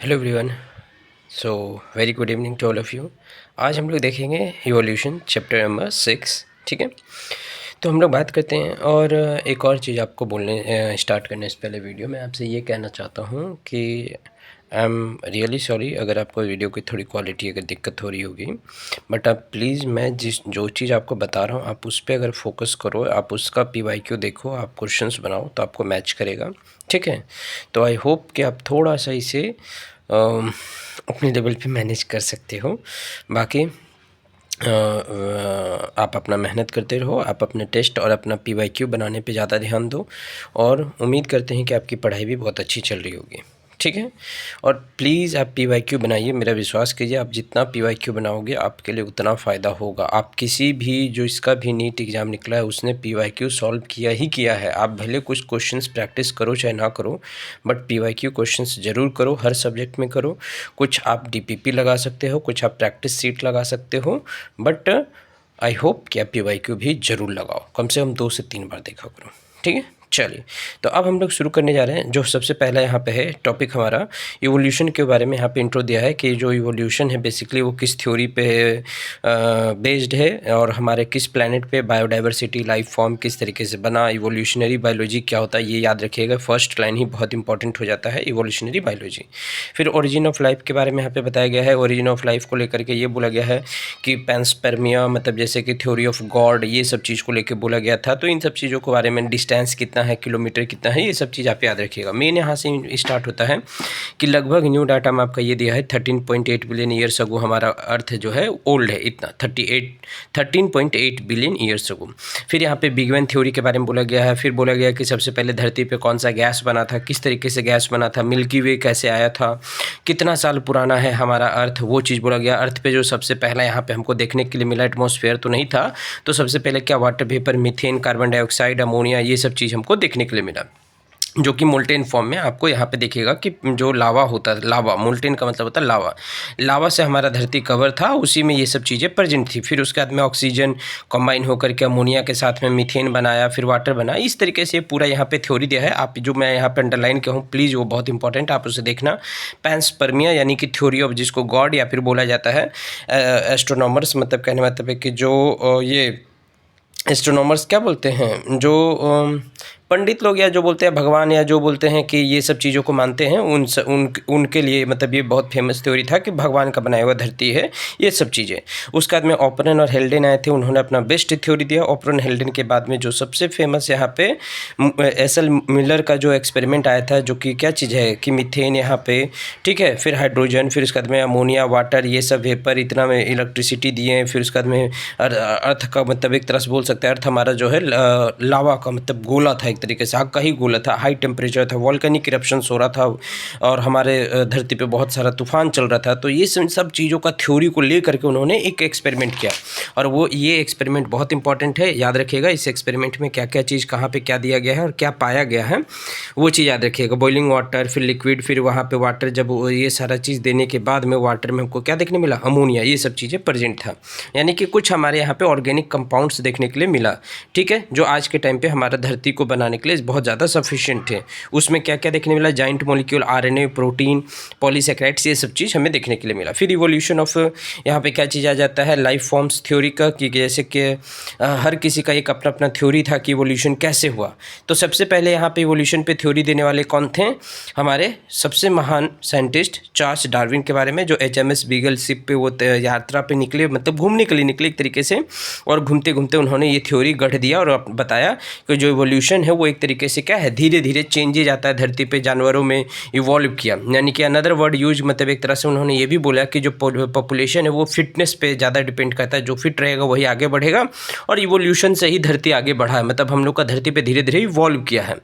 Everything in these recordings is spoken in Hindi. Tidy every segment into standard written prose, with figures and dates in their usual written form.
Hello everyone. So very good evening to all of you. आज हम लोग देखेंगे इवोल्यूशन चैप्टर नंबर 6। ठीक है, तो हम लोग बात करते हैं। और एक और चीज़ आपको बोलने स्टार्ट करने से पहले वीडियो में आपसे ये कहना चाहता हूँ कि आई एम रियली सॉरी अगर आपको वीडियो की थोड़ी क्वालिटी अगर दिक्कत हो रही होगी, बट आप प्लीज़ मैं जो चीज़ आपको बता रहा हूँ आप उस पर अगर फोकस करो, आप उसका PYQ देखो, आप क्वेश्चंस बनाओ तो आपको मैच करेगा। ठीक है, तो आई होप कि आप थोड़ा सा इसे अपने लेवल पे मैनेज कर सकते हो। बाकी आप अपना मेहनत करते रहो, आप अपने टेस्ट और अपना PYQ बनाने पे ज़्यादा ध्यान दो, और उम्मीद करते हैं कि आपकी पढ़ाई भी बहुत अच्छी चल रही होगी। ठीक है, और प्लीज़ आप PYQ बनाइए, मेरा विश्वास कीजिए, आप जितना PYQ बनाओगे आपके लिए उतना फ़ायदा होगा। आप किसी भी जो इसका भी नीट एग्ज़ाम निकला है उसने PYQ सॉल्व किया ही किया है। आप भले कुछ क्वेश्चंस प्रैक्टिस करो चाहे ना करो, बट PYQ क्वेश्चंस ज़रूर करो, हर सब्जेक्ट में करो। कुछ आप DPP लगा सकते हो, कुछ आप प्रैक्टिस सीट लगा सकते हो, बट आई होप कि आप PYQ भी ज़रूर लगाओ, कम से कम 2 से 3 बार देखा करो। ठीक है, चलिए तो अब हम लोग शुरू करने जा रहे हैं। जो सबसे पहला यहाँ पे है टॉपिक हमारा इवोल्यूशन के बारे में यहाँ पे इंट्रो दिया है कि जो इवोल्यूशन है बेसिकली वो किस थ्योरी पे बेस्ड है और हमारे किस प्लैनेट पे बायोडाइवर्सिटी लाइफ फॉर्म किस तरीके से बना, इवोल्यूशनरी बायोलॉजी क्या होता है ये याद रखिएगा। फर्स्ट लाइन ही बहुत इंपॉर्टेंट हो जाता है, इवोल्यूशनरी बायोलॉजी। फिर ओरिजिन ऑफ लाइफ के बारे में यहाँ पे बताया गया है। ओरिजिन ऑफ लाइफ को लेकर के ये बोला गया है कि पैंसपर्मिया मतलब जैसे कि थ्योरी ऑफ गॉड, ये सब चीज़ को लेकर बोला गया था। तो इन सब चीज़ों के बारे में डिस्टेंस कितना है, किलोमीटर कितना है, ये सब चीज़ आप याद रखिएगा। मेन यहाँ से स्टार्ट होता है कि लगभग न्यू डाटा में आपका ये दिया है 13.8 बिलियन ईयर्स अगो हमारा अर्थ जो है ओल्ड है, इतना 13.8 बिलियन ईयर्स अगो। फिर यहाँ पे बिग बैंग थ्योरी के बारे में बोला गया है। फिर बोला गया कि सबसे पहले धरती पे कौन सा गैस बना था, किस तरीके से गैस बना था, मिल्की वे कैसे आया था, कितना साल पुराना है हमारा अर्थ, वो चीज़ बोला गया। अर्थ पे जो सबसे पहला यहाँ पे हमको देखने के लिए मिला एटमॉस्फेयर तो नहीं था, तो सबसे पहले क्या water vapour, methane, carbon dioxide, ammonia, ये सब चीज़ हमको देखने के लिए मिला, जो कि मोल्टेन फॉर्म में आपको यहाँ पे देखिएगा कि जो लावा होता है, लावा मोल्टेन का मतलब होता है लावा, लावा से हमारा धरती कवर था, उसी में ये सब चीज़ें प्रेजेंट थी। फिर उसके बाद में ऑक्सीजन कंबाइन होकर के अमोनिया के साथ में मीथेन बनाया, फिर वाटर बनाया। इस तरीके से पूरा यहाँ पे थ्योरी दिया है। आप जो मैं यहाँ पे अंडरलाइन किया हूँ प्लीज़ वो बहुत इंपॉर्टेंट, आप उसे देखना। पैंसपर्मिया यानी कि थ्योरी ऑफ, जिसको गॉड या फिर बोला जाता है एस्ट्रोनॉमर्स, मतलब कहने मतलब है कि जो ये एस्ट्रोनॉमर्स क्या बोलते हैं, जो पंडित लोग या जो बोलते हैं भगवान या जो बोलते हैं कि ये सब चीज़ों को मानते हैं, उनके लिए मतलब ये बहुत फेमस थ्योरी था कि भगवान का बनाया हुआ धरती है, ये सब चीज़ें। उसके बाद में ओपरन और हेल्डेन आए थे, उन्होंने अपना बेस्ट थ्योरी दिया। ओपरन हेल्डेन के बाद में जो सबसे फेमस यहाँ पे एसल मिलर का जो एक्सपेरिमेंट आया था, जो कि क्या चीज़ है कि मीथेन यहाँ पे, ठीक है, फिर हाइड्रोजन, फिर उसके बाद में अमोनिया, वाटर, ये सब वेपर, इतना में इलेक्ट्रिसिटी दिए। फिर उसके बाद में अर्थ का मतलब एक तरह से बोल सकते हैं अर्थ हमारा जो है लावा का मतलब गोला था, एक तरीके से आग का ही गोला था, हाई टेम्परेचर था, वॉल्केनिक इरप्शंस हो रहा था और हमारे धरती पे बहुत सारा तूफान चल रहा था। तो ये सब चीज़ों का थ्योरी को लेकर के उन्होंने एक एक्सपेरिमेंट किया, और वो ये एक्सपेरिमेंट बहुत इंपॉर्टेंट है, याद रखिएगा। इस एक्सपेरिमेंट में क्या क्या चीज़ कहाँ पे क्या दिया गया है और क्या पाया गया है वो चीज़ याद रखिएगा। बॉइलिंग वाटर, फिर लिक्विड, फिर वहाँ पे वाटर, जब ये सारा चीज़ देने के बाद में वाटर में हमको क्या देखने मिला, अमोनिया, ये सब चीज़ें प्रेजेंट था। यानी कि कुछ हमारे यहाँ पे ऑर्गेनिक कंपाउंड्स देखने के लिए मिला, ठीक है, जो आज के टाइम पे हमारा धरती को बनाने के लिए बहुत ज़्यादा सफिशिएंट थे। उसमें क्या क्या देखने मिला, giant molecule, RNA, protein, polysaccharides, ये सब चीज़ हमें देखने के लिए मिला। फिर इवोल्यूशन ऑफ यहाँ पे क्या चीज़ आ जाता है, लाइफ फॉर्म्स थ्योरी का, कि जैसे कि हर किसी का एक अपना अपना थ्योरी था कि इवोल्यूशन कैसे हुआ। तो सबसे पहले यहाँ पे इवोल्यूशन पे थ्योरी देने वाले कौन थे, हमारे सबसे महान साइंटिस्ट चार्ल्स डार्विन के बारे में, जो HMS बीगल शिप पे वो यात्रा पे निकले, मतलब घूमने के लिए निकले एक तरीके से, और घूमते घूमते उन्होंने ये थ्योरी गढ़ दिया और बताया कि जो इवोल्यूशन है वो एक तरीके से क्या है, धीरे धीरे चेंजेज आता है धरती पे, जानवरों में इवॉल्व किया। यानी कि अनदर वर्ड यूज, मतलब एक तरह से उन्होंने ये भी बोला कि जो पॉपुलेशन है वो फिटनेस पे ज़्यादा डिपेंड करता है, जो फिट रहेगा वही आगे बढ़ेगा, और इवोल्यूशन से ही धरती आगे बढ़ा है, मतलब हम लोग का धरती पे धीरे धीरे इवॉल्व किया है।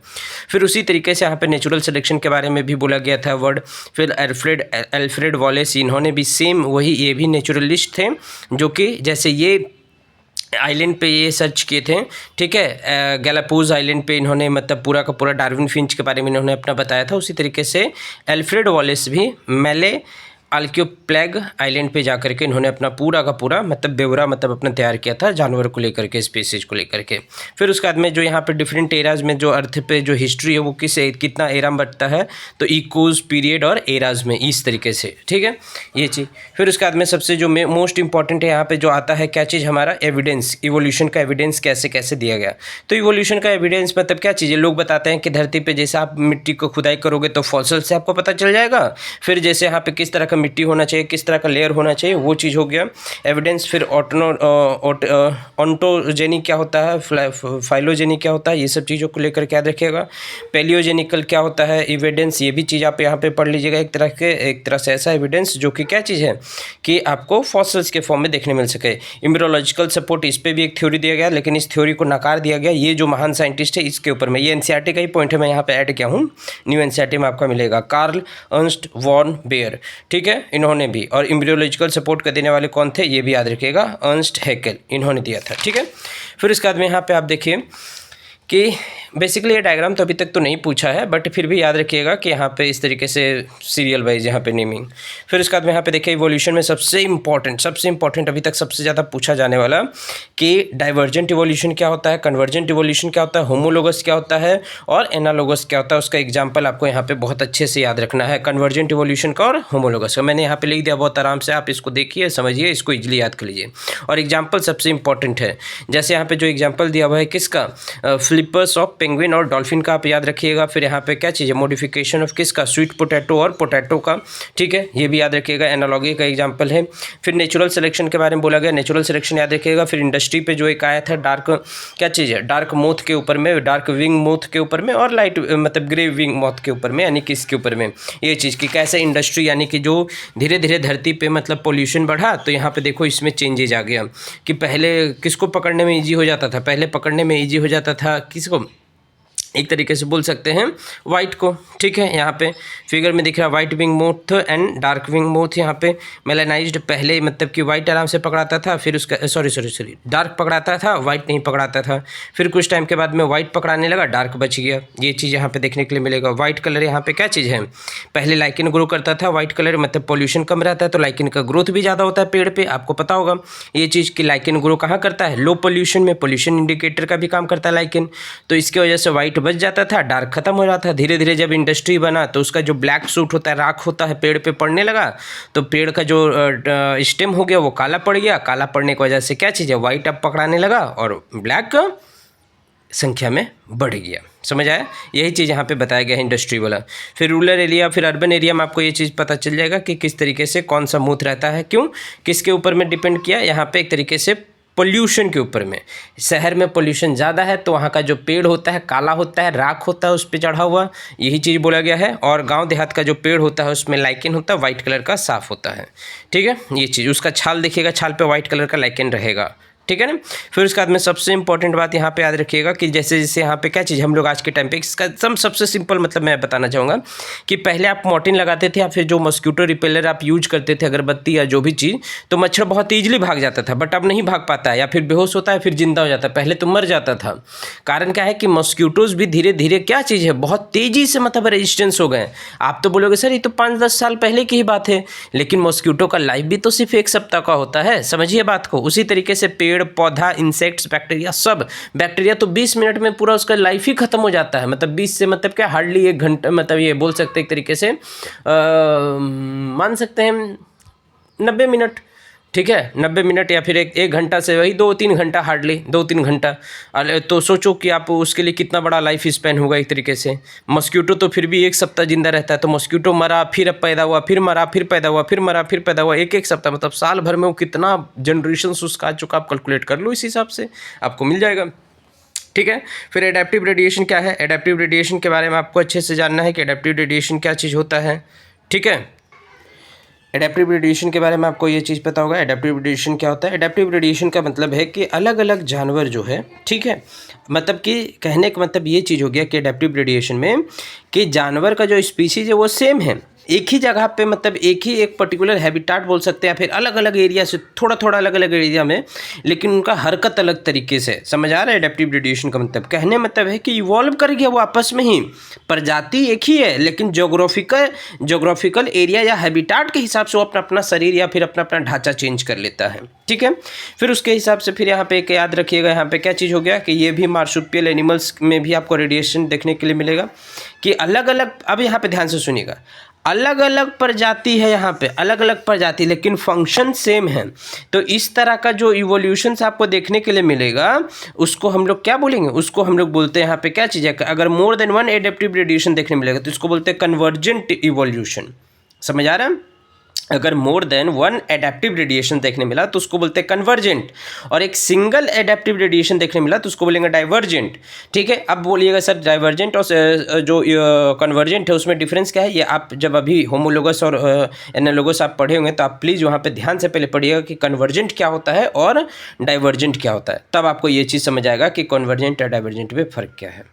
फिर उसी तरीके से यहाँ पे नेचुरल सिलेक्शन के बारे में भी बोला गया था वर्ड। फिर एल्फ्रेड वॉलेस, इन्होंने भी सेम वही, ये भी नेचुरलिस्ट थे, जो कि जैसे ये आइलैंड पे ये सर्च किए थे, ठीक है, गैलापागोस आइलैंड पे इन्होंने मतलब पूरा का पूरा डार्विन फिंच के बारे में इन्होंने अपना बताया था। उसी तरीके से एल्फ्रेड वॉलेस भी आर्कियोप्लैग आइलैंड पे जाकर के इन्होंने अपना पूरा का पूरा मतलब ब्यौरा मतलब अपना तैयार किया था जानवर को लेकर के, स्पीसीज को लेकर के। फिर उसके बाद में जो यहाँ पे डिफरेंट एराज में जो अर्थ पे जो हिस्ट्री है वो कितना एरा में बटता है, तो इकोज पीरियड और एराज में इस तरीके से, ठीक है ये चीज़। फिर उसके बाद में सबसे जो मोस्ट इंपॉर्टेंट है यहाँ पे जो आता है क्या चीज़, हमारा एविडेंस, इवोल्यूशन का एविडेंस कैसे कैसे दिया गया। तो इवोल्यूशन का एविडेंस मतलब क्या चीज़ है, लोग बताते हैं कि धरती पे जैसे आप मिट्टी को खुदाई करोगे तो फॉसिल से आपको पता चल जाएगा। फिर जैसे यहाँ पे किस तरह का मिट्टी होना चाहिए, किस तरह का लेयर होना चाहिए, वो चीज़ हो गया एविडेंस। फिर ऑन्टोजेनिक क्या होता है, फाइलोजेनिक क्या होता है, ये सब चीज़ों को लेकर याद रखिएगा। पैलियोजेनिकल क्या होता है, एविडेंस, ये भी चीज़ आप यहाँ पे पढ़ लीजिएगा। एक तरह से ऐसा एविडेंस जो कि क्या चीज़ है कि आपको फॉसिल्स के फॉर्म में देखने मिल सके। इम्ब्रियोलॉजिकल सपोर्ट, इस पर भी एक थ्योरी दिया गया, लेकिन इस थ्योरी को नकार दिया गया। ये जो महान साइंटिस्ट है इसके ऊपर में, ये एनसीईआरटी का ही पॉइंट है, मैं यहाँ पे ऐड किया हूँ, न्यू एनसीईआरटी में आपका मिलेगा, कार्ल अर्न्स्ट वॉन बेयर, ठीक है, इन्होंने भी। और एम्ब्रियोलॉजिकल सपोर्ट का देने वाले कौन थे, ये भी याद रखिएगा, अर्न्स्ट हैकेल, इन्होंने दिया था, ठीक है। फिर इसके बाद में यहाँ पे आप देखिए कि बेसिकली ये डायग्राम तो अभी तक तो नहीं पूछा है, बट फिर भी याद रखिएगा कि यहाँ पे इस तरीके से सीरियल वाइज यहाँ पे नेमिंग। फिर उसके बाद में यहाँ पे देखिए इवोल्यूशन में सबसे इंपॉर्टेंट अभी तक सबसे ज़्यादा पूछा जाने वाला कि डाइवर्जेंट इवोल्यूशन क्या होता है, कन्वर्जेंट इवोल्यूशन क्या होता है, होमोलोगस क्या होता है और एनालोगस क्या होता है। उसका एग्जाम्पल आपको यहाँ पे बहुत अच्छे से याद रखना है, कन्वर्जेंट इवोल्यूशन का और होमोलोगस का। मैंने यहाँ पे लिख दिया बहुत आराम से, आप इसको देखिए, समझिए, इसको इजीली याद कर लीजिए। और एग्जाम्पल सबसे इंपॉर्टेंट है, जैसे यहाँ पे जो एग्जाम्पल दिया हुआ है किसका, फ्लिपर्स ऑफ पेंगुइन और डॉल्फिन का आप याद रखिएगा। फिर यहाँ पे क्या चीज़ है, मॉडिफिकेशन ऑफ किसका, स्वीट पोटैटो और पोटैटो का, ठीक है, ये भी याद रखिएगा, एनालॉगी का एग्जांपल है। फिर नेचुरल सिलेक्शन के बारे में बोला गया, नेचुरल सिलेक्शन याद रखिएगा। फिर इंडस्ट्री पे जो एक आया था डार्क, क्या चीज़ है, डार्क मोथ के ऊपर में, डार्क विंग मोथ के ऊपर में और लाइट मतलब ग्रे विंग मोथ के ऊपर में, यानी कि इसके ऊपर में ये चीज़ कि कैसे इंडस्ट्री, यानी कि जो धीरे धीरे धरती पे मतलब पोल्यूशन बढ़ा, तो यहाँ पे देखो इसमें चेंजेज आ गया कि पहले किसको पकड़ने में ईजी हो जाता था, पहले पकड़ने में ईजी हो जाता था किसको, एक तरीके से बोल सकते हैं वाइट को, ठीक है। यहाँ पे फिगर में दिख रहा है white wing moth and dark wing moth. यहाँ पे मेलानाइज्ड पहले मतलब कि वाइट आराम से पकड़ाता था, फिर उसका सॉरी डार्क पकड़ाता था, वाइट नहीं पकड़ाता था। फिर कुछ टाइम के बाद में वाइट पकड़ाने लगा, डार्क बच गया। ये चीज़ यहाँ पे देखने के लिए मिलेगा। वाइट कलर यहाँ पे क्या चीज़ है, पहले लाइकेन ग्रो करता था, वाइट कलर मतलब पॉल्यूशन कम रहता है तो लाइकेन का ग्रोथ भी ज़्यादा होता है पेड़ पर, आपको पता होगा ये चीज़ कि लाइकेन ग्रो कहाँ करता है, लो पॉल्यूशन में, पॉल्यूशन इंडिकेटर का भी काम करता है लाइकेन। तो इसकी वजह से वाइट बच जाता था, डार्क खत्म हो जाता था। धीरे धीरे जब इंडस्ट्री बना तो उसका जो ब्लैक सूट होता है, राख होता है, पेड़ पे पड़ने लगा, तो पेड़ का जो स्टेम हो गया वो काला पड़ गया। काला पड़ने की वजह से क्या चीज़ है, वाइट अब पकड़ाने लगा और ब्लैक संख्या में बढ़ गया। समझ आया, यही चीज़ यहाँ पे बताया गया है इंडस्ट्री वाला। फिर रूरल एरिया, फिर अर्बन एरिया में आपको ये चीज़ पता चल जाएगा कि किस तरीके से कौन सा मूथ रहता है, क्यों, किसके ऊपर में डिपेंड किया, यहाँ पे एक तरीके से पोल्यूशन के ऊपर में। शहर में पोल्यूशन ज़्यादा है तो वहाँ का जो पेड़ होता है काला होता है, राख होता है उस पर चढ़ा हुआ, यही चीज़ बोला गया है। और गांव देहात का जो पेड़ होता है उसमें लाइकेन होता है, वाइट कलर का साफ होता है, ठीक है। ये चीज़, उसका छाल देखिएगा, छाल पे वाइट कलर का लाइकेन रहेगा, ठीक है ना। फिर उसके बाद में सबसे इंपॉर्टेंट बात यहाँ पे याद रखिएगा कि जैसे जैसे यहाँ पे क्या चीज़ हम लोग आज के टाइम पे, इसका सबसे सिंपल मतलब मैं बताना चाहूँगा कि पहले आप मॉर्टिन लगाते थे या फिर जो मॉस्किटो रिपेलर आप यूज करते थे, अगरबत्ती या जो भी चीज़, तो मच्छर बहुत ईजिली भाग जाता था। बट अब नहीं भाग पाता है, या फिर बेहोश होता है, फिर जिंदा हो जाता है, पहले तो मर जाता था। कारण क्या है कि मॉस्किटोज भी धीरे धीरे क्या चीज़ है, बहुत तेज़ी से मतलब रेजिस्टेंस हो गए। आप तो बोलोगे सर ये तो 5-10 साल पहले की ही बात है, लेकिन मॉस्किटो का लाइफ भी तो सिर्फ 1 सप्ताह का होता है, समझिए बात को। उसी तरीके से पेड़ पौधा, इंसेक्ट्स, बैक्टीरिया, सब बैक्टीरिया तो 20 मिनट में पूरा उसका लाइफ ही खत्म हो जाता है। मतलब 20 से मतलब क्या, हार्डली 1 घंटा, मतलब ये बोल सकते हैं एक तरीके से मान सकते हैं 90 मिनट, ठीक है, 90 मिनट या फिर 1 घंटा से वही 2-3 घंटा, हार्डली 2-3 घंटा। तो सोचो कि आप उसके लिए कितना बड़ा लाइफ स्पैन होगा एक तरीके से। मॉस्किटो तो फिर भी 1 सप्ताह जिंदा रहता है, तो मॉस्किटो मरा, फिर अब पैदा हुआ, फिर मरा, फिर पैदा हुआ, फिर मरा, फिर पैदा हुआ, 1-1 सप्ताह, मतलब साल भर में वो कितना जनरेशन उसका आ चुका, आप कैलकुलेट कर लो, इस हिसाब से आपको मिल जाएगा, ठीक है। फिर एडेप्टिव रेडिएशन क्या है, एडेप्टिव रेडिएशन के बारे में आपको अच्छे से जानना है कि एडेप्टिव रेडिएशन क्या चीज़ होता है, ठीक है। एडेप्टिव रेडिएशन के बारे में आपको ये चीज़ पता होगा, एडेप्टिव रेडिएशन क्या होता है। एडेप्टिव रेडिएशन का मतलब है कि अलग अलग जानवर जो है, ठीक है, मतलब कि कहने का मतलब ये चीज़ हो गया कि एडेप्टिव रेडिएशन में कि जानवर का जो स्पीसीज है वो सेम है, एक ही जगह पे, मतलब एक ही एक पर्टिकुलर हैबिटाट बोल सकते हैं, या फिर अलग अलग एरिया से थोड़ा थोड़ा अलग अलग एरिया में, लेकिन उनका हरकत अलग तरीके से। समझ आ रहा है एडेप्टिव रेडिएशन का मतलब? कहने मतलब है कि इवॉल्व कर गया वो आपस में ही, प्रजाति एक ही है लेकिन जोग्राफिकल एरिया या हैबिटाट के हिसाब से वो अपना अपना शरीर या फिर अपना अपना ढांचा चेंज कर लेता है। ठीक है, फिर उसके हिसाब से फिर यहाँ पे एक याद रखिएगा, यहाँ पे क्या चीज़ हो गया कि ये भी मार्सुपियल एनिमल्स में भी आपको रेडिएशन देखने के लिए मिलेगा कि अलग अलग। अब यहाँ पे ध्यान से सुनिएगा, अलग अलग प्रजाति है यहाँ पे, अलग अलग प्रजाति, लेकिन फंक्शन सेम है। तो इस तरह का जो इवोल्यूशन आपको देखने के लिए मिलेगा उसको हम लोग क्या बोलेंगे? उसको हम लोग बोलते हैं यहाँ पे क्या चीज़ है, अगर more than one adaptive radiation देखने मिलेगा तो इसको बोलते हैं कन्वर्जेंट इवोल्यूशन। समझ आ रहा है? अगर more than one adaptive radiation देखने मिला तो उसको बोलते हैं कन्वर्जेंट, और एक सिंगल एडेप्टिव रेडिएशन देखने मिला तो उसको बोलेंगे डाइवर्जेंट। ठीक है, अब बोलिएगा सर डाइवर्जेंट और जो कन्वर्जेंट है उसमें डिफरेंस क्या है? ये आप जब अभी होमोलोगस और एनालोगस आप पढ़े होंगे तो आप प्लीज़ वहाँ पे ध्यान से पहले पढ़िएगा कि कन्वर्जेंट क्या होता है और डाइवर्जेंट क्या होता है, तब आपको ये चीज़ समझ आएगा कि कन्वर्जेंट और डाइवर्जेंट में फ़र्क क्या है।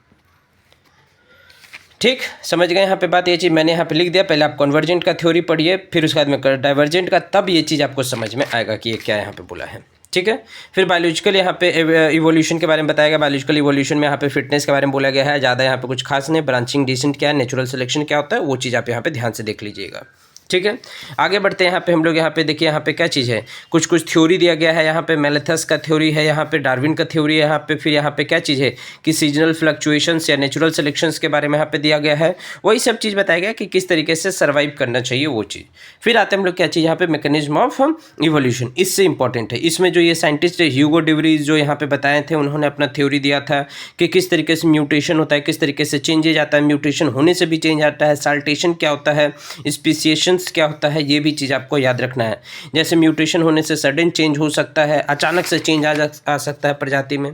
ठीक, समझ गए यहाँ पे बात? ये चीज़ मैंने यहाँ पे लिख दिया, पहले आप कन्वर्जेंट का थ्योरी पढ़िए, फिर उसके बाद में डाइवर्जेंट का, तब ये चीज़ आपको समझ में आएगा कि ये क्या यहाँ पे बोला है। ठीक है, फिर बायोलॉजिकल यहाँ पे इवोल्यूशन के बारे में बताया गया। बायोलॉजिकल इवोल्यूशन में यहाँ पे फिटनेस के बारे में बोला गया है, ज़्यादा यहाँ पे कुछ खास नहीं। ब्रांचिंग डिसेंट क्या है, नेचुरल सिलेक्शन क्या होता है, वो चीज़ आप यहाँ पे ध्यान से देख लीजिएगा। ठीक है, आगे बढ़ते हैं। यहाँ पे हम लोग यहाँ पे देखिए, यहाँ पे क्या चीज़ है, कुछ कुछ थ्योरी दिया गया है। यहाँ पे मैलेथस का थ्योरी है, यहाँ पे डार्विन का थ्योरी है, यहाँ पे फिर यहाँ पे क्या चीज़ है कि सीजनल फ्लक्चुएशंस या नेचुरल सिलेक्शंस के बारे में यहाँ पे दिया गया है। वही सब चीज़ बताया गया कि किस तरीके से सर्वाइव करना चाहिए वो चीज़। फिर आते हैं हम लोग क्या चीज़ यहाँ पे, मैकेनिज्म ऑफ इवोल्यूशन। इससे इंपॉर्टेंट है, इसमें जो ये साइंटिस्ट है ह्यूगो डिवरीज जो यहाँ पे बताए थे, उन्होंने अपना थ्योरी दिया था कि किस तरीके से म्यूटेशन होता है, किस तरीके से चेंजेज आता है, म्यूटेशन होने से भी चेंज आता है, साल्टेशन क्या होता है, स्पीसिएशंस क्या होता है, ये भी चीज़ आपको याद रखना है। जैसे म्यूटेशन होने से सडन चेंज हो सकता है, अचानक से चेंज आ सकता है प्रजाति में।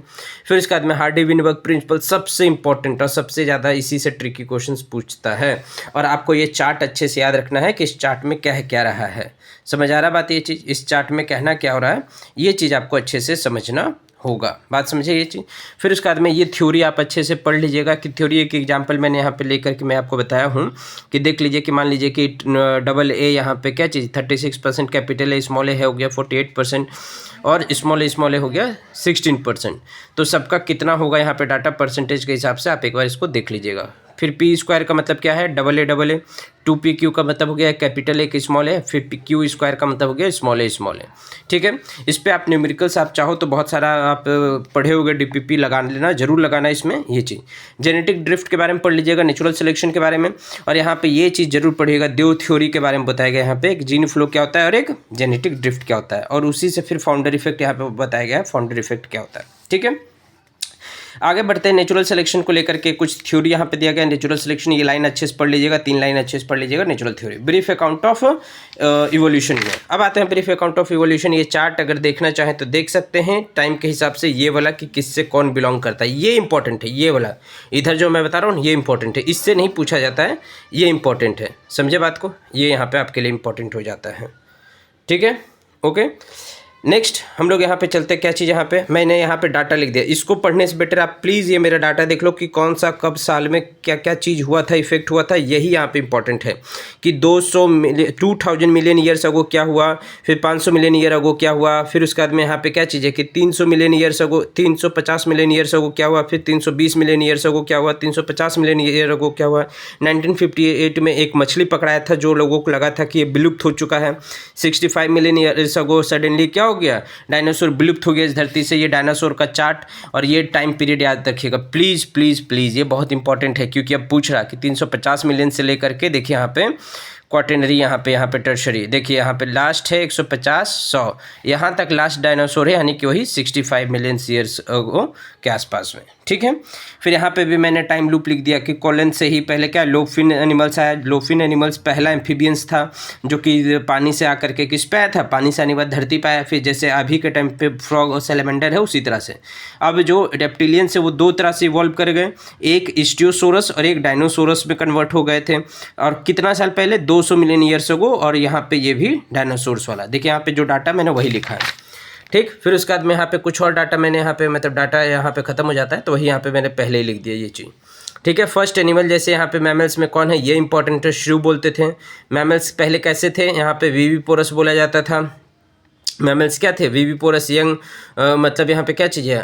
फिर इसके बाद में हार्डी-विनबर्ग प्रिंसिपल सबसे इंपॉर्टेंट और सबसे ज़्यादा इसी से ट्रिकी क्वेश्चंस पूछता है, और आपको ये चार्ट अच्छे से याद रखना है कि इस चार्ट में क्या है, क्या रहा है। समझ आ रहा बात? ये चीज़ इस चार्ट में कहना क्या हो रहा है, ये चीज़ आपको अच्छे से समझना होगा। बात समझे ये चीज़? फिर उसके बाद में ये थ्योरी आप अच्छे से पढ़ लीजिएगा कि थ्योरी एक एग्जांपल मैंने यहाँ पे लेकर के मैं आपको बताया हूँ कि देख लीजिए कि मान लीजिए कि डबल ए यहाँ पे क्या चीज़ 36%, कैपिटल ए स्मॉल ए हो गया 48%, और स्मॉल ए हो गया 16%। तो सबका कितना होगा यहाँ पे डाटा परसेंटेज के हिसाब से आप एक बार इसको देख लीजिएगा। फिर पी स्क्वायर का मतलब क्या है, डबल ए, 2pq का मतलब हो गया कैपिटल ए कि स्मॉल ए, फिर क्यू स्क्वायर का मतलब हो गया स्मॉल ए। ठीक है, इस पर आप न्यूमेरिकल्स आप चाहो तो बहुत सारा आप पढ़े होगे, डीपीपी लगा लेना, जरूर लगाना इसमें ये चीज़। जेनेटिक ड्रिफ्ट के बारे में पढ़ लीजिएगा, नेचुरल सिलेक्शन के बारे में, और यहाँ पे ये चीज़ जरूर पढ़िएगा, दो थ्योरी के बारे में बताया गया यहाँ पे, एक जीन फ्लो क्या होता है और एक जेनेटिक ड्रिफ्ट क्या होता है, और उसी से फिर फाउंडर इफेक्ट यहाँ पे बताया गया है, फाउंडर इफेक्ट क्या होता है। ठीक है, आगे बढ़ते हैं। नेचुरल सिलेक्शन को लेकर के कुछ थ्योरी यहाँ पे दिया गया है। नेचुरल सिलेक्शन, ये लाइन अच्छे से पढ़ लीजिएगा, 3 लाइन अच्छे से पढ़ लीजिएगा। Natural theory, brief account of evolution में। अब आते हैं ब्रीफ अकाउंट ऑफ इवोल्यूशन। ये चार्ट अगर देखना चाहें तो देख सकते हैं टाइम के हिसाब से, ये वाला कि किससे कौन बिलोंग करता है, ये इंपॉर्टेंट है। ये वाला इधर जो मैं बता रहा हूँ ये इंपॉर्टेंट है, इससे नहीं पूछा जाता है, ये इंपॉर्टेंट है। समझे बात को? ये यहाँ पर आपके लिए इंपॉर्टेंट हो जाता है। ठीक है, ओके। नेक्स्ट हम लोग यहाँ पे चलते हैं, क्या चीज़ यहाँ पे मैंने यहाँ पे डाटा लिख दिया। इसको पढ़ने से बेटर आप प्लीज़ ये मेरा डाटा देख लो कि कौन सा कब साल में क्या क्या चीज़ हुआ था, इफेक्ट हुआ था। यही यहाँ पे इंपॉर्टेंट है कि 2000 मिलियन ईयर्स अगो क्या हुआ, फिर 500 मिलियन ईयर अगो क्या हुआ, फिर उसके बाद में यहाँ पे क्या चीज़ है कि 300 million years ago, 350 million years ago क्या हुआ, फिर 320 मिलियन ईयर्स अगो क्या हुआ, 350 मिलियन ईयर अगो क्या हुआ। 1958 में एक मछली पकड़ाया था जो लोगों को लगा था कि ये विलुप्त हो चुका है। 65 मिलियन ईयर्स अगो सडनली क्या हो गया, डायनासोर विलुप्त हो गया इस धरती से। ये डायनासोर का चार्ट और ये टाइम पीरियड याद रखिएगा प्लीज़ प्लीज़ प्लीज़, ये बहुत इंपॉर्टेंट है क्योंकि अब पूछ रहा कि 350 मिलियन से लेकर के देखिए यहाँ पे क्वार्टेनरी, यहाँ पे टर्शरी, देखिए यहाँ पे लास्ट है 150, 100, यहाँ तक लास्ट डायनासोर है, यानी कि वही 65 मिलियन ईयर्स के आसपास में। ठीक है, फिर यहाँ पे भी मैंने टाइम लूप लिख दिया कि कॉलन से ही पहले क्या लोफिन एनिमल्स आया। लोफिन एनिमल्स पहला एम्फीबियंस था जो कि पानी से आकर के किस पे आया था, पानी से आने के बाद धरती पे आया। फिर जैसे अभी के टाइम पे फ्रॉग और सैलेमेंडर है उसी तरह से अब जो रेप्टिलियन से वो दो तरह से इवॉल्व कर गए, एक स्टियोसोरस और एक डायनासोरस में कन्वर्ट हो गए थे। और कितना साल पहले, 200 मिलियन ईयर्स अगो। और यहाँ पे ये भी डायनासोर्स वाला, देखिए यहाँ पे जो डाटा मैंने वही लिखा है। ठीक, फिर उसके बाद में यहाँ पे कुछ और डाटा मैंने यहाँ पे, मतलब डाटा यहाँ पे ख़त्म हो जाता है तो वही यहाँ पे मैंने पहले ही लिख दिया ये चीज़। ठीक है। फर्स्ट एनिमल जैसे यहाँ पे मैमल्स में कौन है, ये इंपॉर्टेंट है, श्रू बोलते थे। मैमल्स पहले कैसे थे, यहाँ पे विविपोरस बोला जाता था। मैमल्स क्या थे, विविपोरस यंग, मतलब यहाँ पे क्या चीज़ है,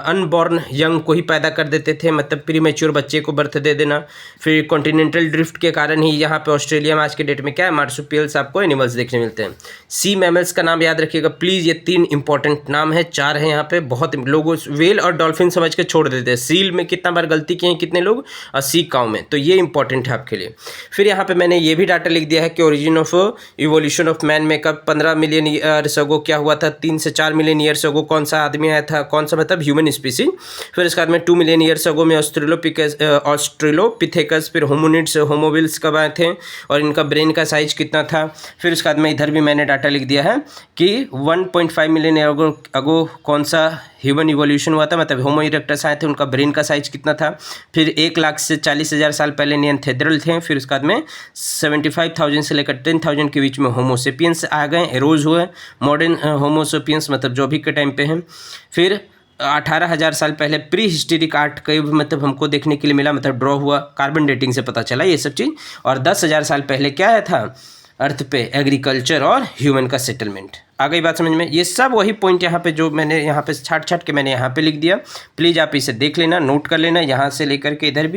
अनबॉर्न यंग को ही पैदा कर देते थे, मतलब प्री मैच्योर बच्चे को बर्थ दे देना। फिर कॉन्टिनेंटल ड्रिफ्ट के कारण ही यहाँ पे ऑस्ट्रेलिया में आज के डेट में क्या है, मार्सुपियल्स आपको एनिमल्स देखने मिलते हैं। सी मैमल्स का नाम याद रखिएगा प्लीज़, ये 3 इंपॉर्टेंट नाम है, 4 है यहाँ पे। बहुत लोगों वेल और डॉल्फिन समझ के छोड़ देते हैं, सील में कितना बार गलती की है कितने लोग, और सी काउ में, तो ये इंपॉर्टेंट है आपके लिए। फिर यहाँ पे मैंने ये भी डाटा लिख दिया है कि origin of evolution of man में कब 15 मिलियन ईयर्स अगो क्या हुआ था, 3 से 4 मिलियन ईयर्स अगो कौन सा आदमी आया था, कौन सा मतलब ह्यूमन स्पीसीज। फिर इसके बाद में 2 मिलियन ईयर्स अगो में ऑस्ट्रेलोपिथेकस, फिर होमोनिड्स होमोबिल्स कब आए थे और इनका ब्रेन का साइज कितना था। फिर उसके बाद में इधर भी मैंने डाटा लिख दिया है कि 1.5 मिलियन ईयर अगो कौन सा ह्यूमन इवोल्यूशन हुआ था, मतलब होमो इरेक्टस आए थे, उनका ब्रेन का साइज कितना था। फिर 1 लाख से 40,000 साल पहले निएंथेड्रल थे। फिर उसके बाद में 75,000 से लेकर 10,000 के बीच में होमोसेपियंस आ गए, एरोज हुए, मॉडर्न होमोसेपियंस मतलब जो भी के टाइम पे हैं। फिर 18,000 साल पहले प्री हिस्टोरिक आर्ट का मतलब हमको देखने के लिए मिला, मतलब ड्रॉ हुआ, कार्बन डेटिंग से पता चला ये सब चीज़। और 10,000 साल पहले क्या आया था अर्थ पे, एग्रीकल्चर और ह्यूमन का सेटलमेंट। आ गई बात समझ में। ये सब वही पॉइंट यहाँ पे जो मैंने यहाँ पे छाट के मैंने यहाँ पे लिख दिया, प्लीज़ आप इसे देख लेना, नोट कर लेना, यहाँ से लेकर के इधर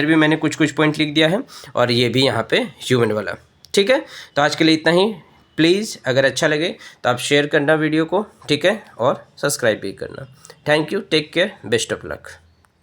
भी मैंने कुछ पॉइंट लिख दिया है, और ये भी यहाँ पे ह्यूमन वाला। ठीक है, तो आज के लिए इतना ही। प्लीज़ अगर अच्छा लगे तो आप शेयर करना वीडियो को, ठीक है, और सब्सक्राइब भी करना। Thank you, take care, best of luck.